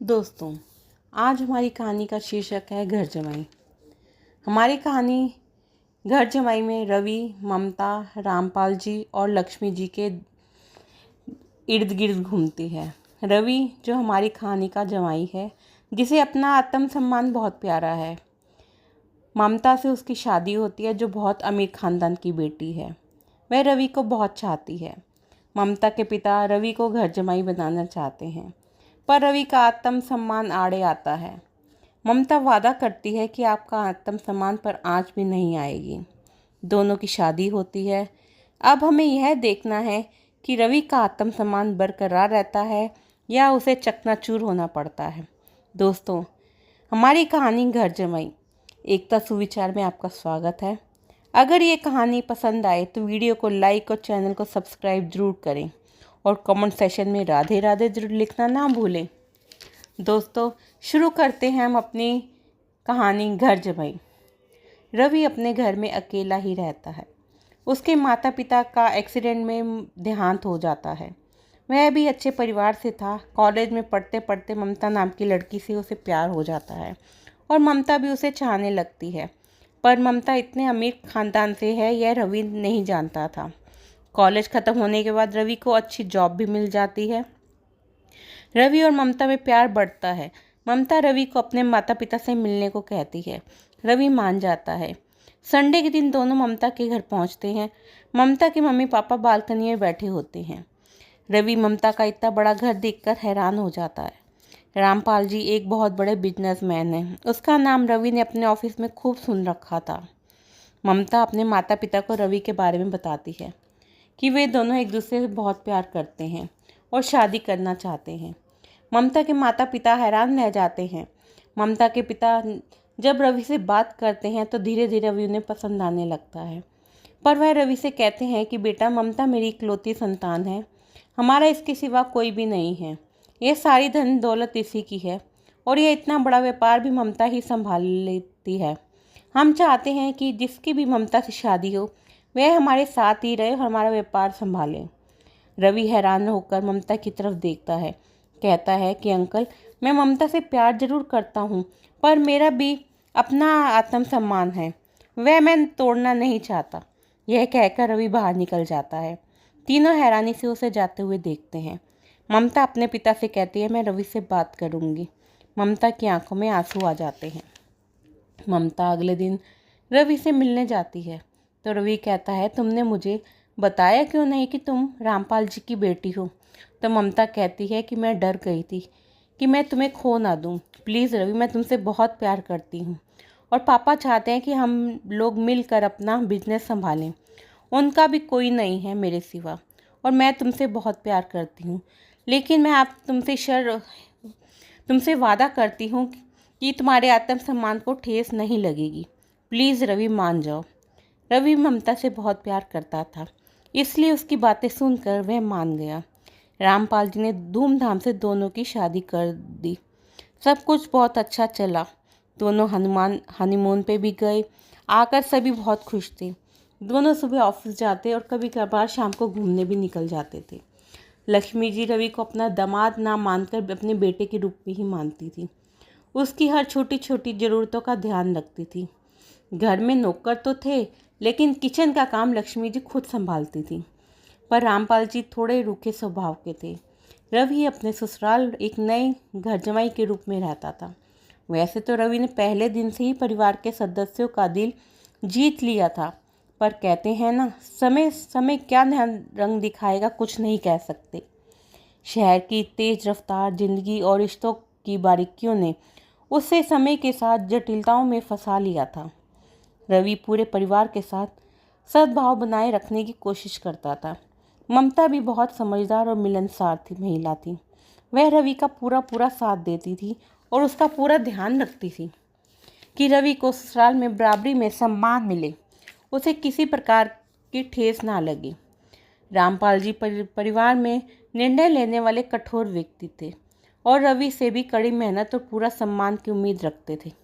दोस्तों, आज हमारी कहानी का शीर्षक है घर जमाई। हमारी कहानी घर जमाई में रवि, ममता, रामपाल जी और लक्ष्मी जी के इर्द गिर्द घूमती है। रवि जो हमारी कहानी का जमाई है, जिसे अपना आत्मसम्मान बहुत प्यारा है। ममता से उसकी शादी होती है, जो बहुत अमीर खानदान की बेटी है। वह रवि को बहुत चाहती है। ममता के पिता रवि को घर जमाई बनाना चाहते हैं, पर रवि का आत्मसम्मान आड़े आता है। ममता वादा करती है कि आपका आत्मसम्मान पर आंच भी नहीं आएगी। दोनों की शादी होती है। अब हमें यह देखना है कि रवि का आत्मसम्मान बरकरार रहता है या उसे चकनाचूर होना पड़ता है। दोस्तों, हमारी कहानी घर जमाई एकता सुविचार में आपका स्वागत है। अगर ये कहानी पसंद आए तो वीडियो को लाइक और चैनल को सब्सक्राइब जरूर करें और कमेंट सेशन में राधे राधे जरूर लिखना ना भूलें। दोस्तों, शुरू करते हैं हम अपनी कहानी घर जमाई। रवि अपने घर में अकेला ही रहता है। उसके माता पिता का एक्सीडेंट में देहांत हो जाता है। वह भी अच्छे परिवार से था। कॉलेज में पढ़ते पढ़ते ममता नाम की लड़की से उसे प्यार हो जाता है और ममता भी उसे चाहने लगती है। पर ममता इतने अमीर खानदान से है, यह रवि नहीं जानता था। कॉलेज ख़त्म होने के बाद रवि को अच्छी जॉब भी मिल जाती है। रवि और ममता में प्यार बढ़ता है। ममता रवि को अपने माता पिता से मिलने को कहती है। रवि मान जाता है। संडे के दिन दोनों ममता के घर पहुंचते हैं। ममता के मम्मी पापा बालकनी में बैठे होते हैं। रवि ममता का इतना बड़ा घर देखकर हैरान हो जाता है। रामपाल जी एक बहुत बड़े बिजनेसमैन हैं। उसका नाम रवि ने अपने ऑफिस में खूब सुन रखा था। ममता अपने माता पिता को रवि के बारे में बताती है कि वे दोनों एक दूसरे से बहुत प्यार करते हैं और शादी करना चाहते हैं। ममता के माता पिता हैरान रह जाते हैं। ममता के पिता जब रवि से बात करते हैं तो धीरे धीरे रवि उन्हें पसंद आने लगता है। पर वह रवि से कहते हैं कि बेटा, ममता मेरी इकलौती संतान है। हमारा इसके सिवा कोई भी नहीं है। ये सारी धन दौलत इसी की है और ये इतना बड़ा व्यापार भी ममता ही संभाल लेती है। हम चाहते हैं कि जिसकी भी ममता से शादी हो वह हमारे साथ ही रहे और हमारा व्यापार संभाले। रवि हैरान होकर ममता की तरफ देखता है। कहता है कि अंकल, मैं ममता से प्यार जरूर करता हूँ, पर मेरा भी अपना आत्मसम्मान है, वह मैं तोड़ना नहीं चाहता। यह कहकर रवि बाहर निकल जाता है। तीनों हैरानी से उसे जाते हुए देखते हैं। ममता अपने पिता से कहती है, मैं रवि से बात करूँगी। ममता की आंखों में आंसू आ जाते हैं। ममता अगले दिन रवि से मिलने जाती है तो रवि कहता है, तुमने मुझे बताया क्यों नहीं कि तुम रामपाल जी की बेटी हो? तो ममता कहती है कि मैं डर गई थी कि मैं तुम्हें खो ना दूँ। प्लीज़ रवि, मैं तुमसे बहुत प्यार करती हूँ और पापा चाहते हैं कि हम लोग मिलकर अपना बिजनेस संभालें। उनका भी कोई नहीं है मेरे सिवा और मैं तुमसे बहुत प्यार करती हूँ। लेकिन मैं आप तुमसे वादा करती हूँ कि तुम्हारे आत्मसम्मान को ठेस नहीं लगेगी। प्लीज़ रवि, मान जाओ। रवि ममता से बहुत प्यार करता था, इसलिए उसकी बातें सुनकर वह मान गया। रामपाल जी ने धूमधाम से दोनों की शादी कर दी। सब कुछ बहुत अच्छा चला। दोनों हनीमून पे भी गए। आकर सभी बहुत खुश थे। दोनों सुबह ऑफिस जाते और कभी कभार शाम को घूमने भी निकल जाते थे। लक्ष्मी जी रवि को अपना दामाद ना मानकर अपने बेटे के रूप में ही मानती थी। उसकी हर छोटी छोटी ज़रूरतों का ध्यान रखती थी। घर में नौकर तो थे, लेकिन किचन का काम लक्ष्मी जी खुद संभालती थी। पर रामपाल जी थोड़े रूखे स्वभाव के थे। रवि अपने ससुराल एक नए घर जमाई के रूप में रहता था। वैसे तो रवि ने पहले दिन से ही परिवार के सदस्यों का दिल जीत लिया था, पर कहते हैं ना, समय समय क्या रंग दिखाएगा कुछ नहीं कह सकते। शहर की तेज रफ्तार जिंदगी और रिश्तों की बारीकियों ने उसे समय के साथ जटिलताओं में फंसा लिया था। रवि पूरे परिवार के साथ सद्भाव बनाए रखने की कोशिश करता था। ममता भी बहुत समझदार और मिलनसार थी महिला थी। वह रवि का पूरा पूरा साथ देती थी और उसका पूरा ध्यान रखती थी कि रवि को ससुराल में बराबरी में सम्मान मिले, उसे किसी प्रकार की ठेस ना लगे। रामपाल जी परिवार में निर्णय लेने वाले कठोर व्यक्ति थे और रवि से भी कड़ी मेहनत और पूरा सम्मान की उम्मीद रखते थे।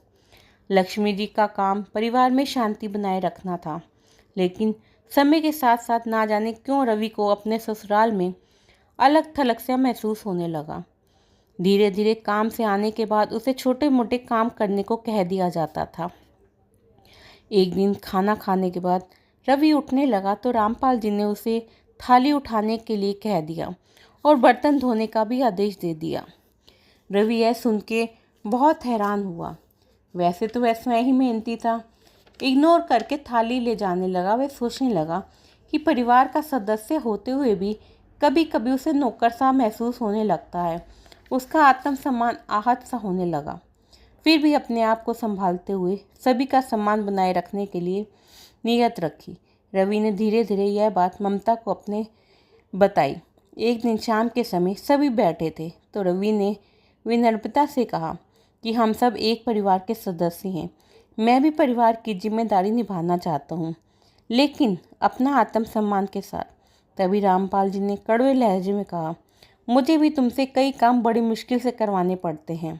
लक्ष्मी जी का काम परिवार में शांति बनाए रखना था, लेकिन समय के साथ साथ ना जाने क्यों रवि को अपने ससुराल में अलग थलग सा महसूस होने लगा। धीरे धीरे काम से आने के बाद उसे छोटे मोटे काम करने को कह दिया जाता था। एक दिन खाना खाने के बाद रवि उठने लगा तो रामपाल जी ने उसे थाली उठाने के लिए कह दिया और बर्तन धोने का भी आदेश दे दिया। रवि यह सुन के बहुत हैरान हुआ। वैसे तो वह स्वयं ही मेहनती था। इग्नोर करके थाली ले जाने लगा। वह सोचने लगा कि परिवार का सदस्य होते हुए भी कभी कभी उसे नौकर सा महसूस होने लगता है। उसका आत्मसम्मान आहत सा होने लगा। फिर भी अपने आप को संभालते हुए सभी का सम्मान बनाए रखने के लिए नीयत रखी। रवि ने धीरे धीरे यह बात ममता को अपने बताई। एक दिन शाम के समय सभी बैठे थे तो रवि ने विनम्रता से कहा कि हम सब एक परिवार के सदस्य हैं। मैं भी परिवार की जिम्मेदारी निभाना चाहता हूँ, लेकिन अपना आत्मसम्मान के साथ। तभी रामपाल जी ने कड़वे लहजे में कहा, मुझे भी तुमसे कई काम बड़ी मुश्किल से करवाने पड़ते हैं।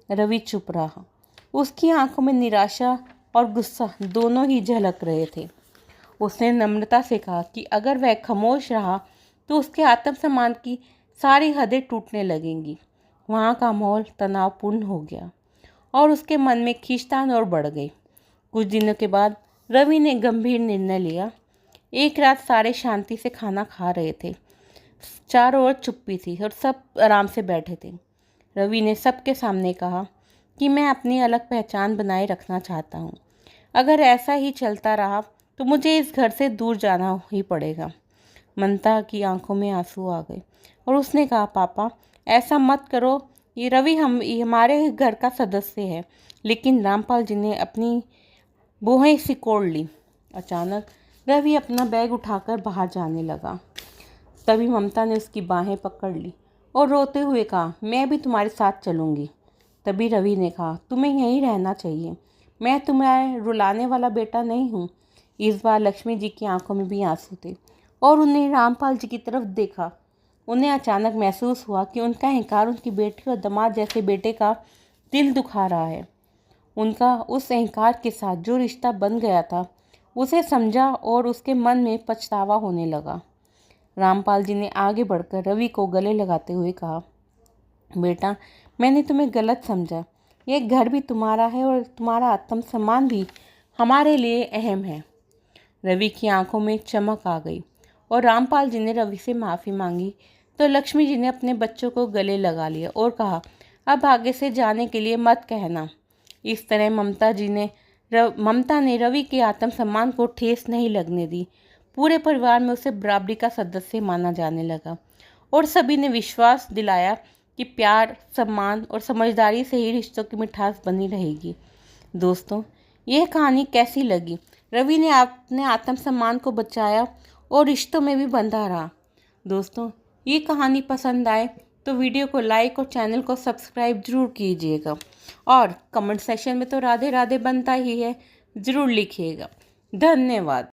रवि चुप रहा। उसकी आंखों में निराशा और गुस्सा दोनों ही झलक रहे थे। उसने नम्रता से कहा कि अगर वह खामोश रहा तो उसके आत्मसम्मान की सारी हदें टूटने लगेंगी। वहाँ का माहौल तनावपूर्ण हो गया और उसके मन में खींचतान और बढ़ गई। कुछ दिनों के बाद रवि ने गंभीर निर्णय लिया। एक रात सारे शांति से खाना खा रहे थे। चारों ओर चुप्पी थी और सब आराम से बैठे थे। रवि ने सबके सामने कहा कि मैं अपनी अलग पहचान बनाए रखना चाहता हूँ। अगर ऐसा ही चलता रहा तो मुझे इस घर से दूर जाना ही पड़ेगा। ममता की आंखों में आंसू आ गए और उसने कहा, पापा ऐसा मत करो। ये रवि हमारे घर का सदस्य है। लेकिन रामपाल जी ने अपनी भुहें सिकोड़ ली। अचानक रवि अपना बैग उठाकर बाहर जाने लगा। तभी ममता ने उसकी बाहें पकड़ ली और रोते हुए कहा, मैं भी तुम्हारे साथ चलूँगी। तभी रवि ने कहा, तुम्हें यहीं रहना चाहिए। मैं तुम्हारा रुलाने वाला बेटा नहीं हूँ। इस बार लक्ष्मी जी की आंखों में भी आंसू थे और उन्हें रामपाल जी की तरफ देखा। उन्हें अचानक महसूस हुआ कि उनका अहंकार उनकी बेटी और दामाद जैसे बेटे का दिल दुखा रहा है। उनका उस अहंकार के साथ जो रिश्ता बन गया था उसे समझा और उसके मन में पछतावा होने लगा। रामपाल जी ने आगे बढ़कर रवि को गले लगाते हुए कहा, बेटा मैंने तुम्हें गलत समझा। यह घर भी तुम्हारा है और तुम्हारा आत्मसम्मान भी हमारे लिए अहम है। रवि की आंखों में चमक आ गई और रामपाल जी ने रवि से माफ़ी मांगी तो लक्ष्मी जी ने अपने बच्चों को गले लगा लिया और कहा, अब आगे से जाने के लिए मत कहना। इस तरह ममता ने रवि के आत्मसम्मान को ठेस नहीं लगने दी। पूरे परिवार में उसे बराबरी का सदस्य माना जाने लगा और सभी ने विश्वास दिलाया कि प्यार, सम्मान और समझदारी से ही रिश्तों की मिठास बनी रहेगी। दोस्तों, यह कहानी कैसी लगी? रवि ने अपने आत्मसम्मान को बचाया और रिश्तों में भी बंधा रहा। दोस्तों, ये कहानी पसंद आए तो वीडियो को लाइक और चैनल को सब्सक्राइब जरूर कीजिएगा और कमेंट सेक्शन में तो राधे राधे बनता ही है, ज़रूर लिखिएगा। धन्यवाद।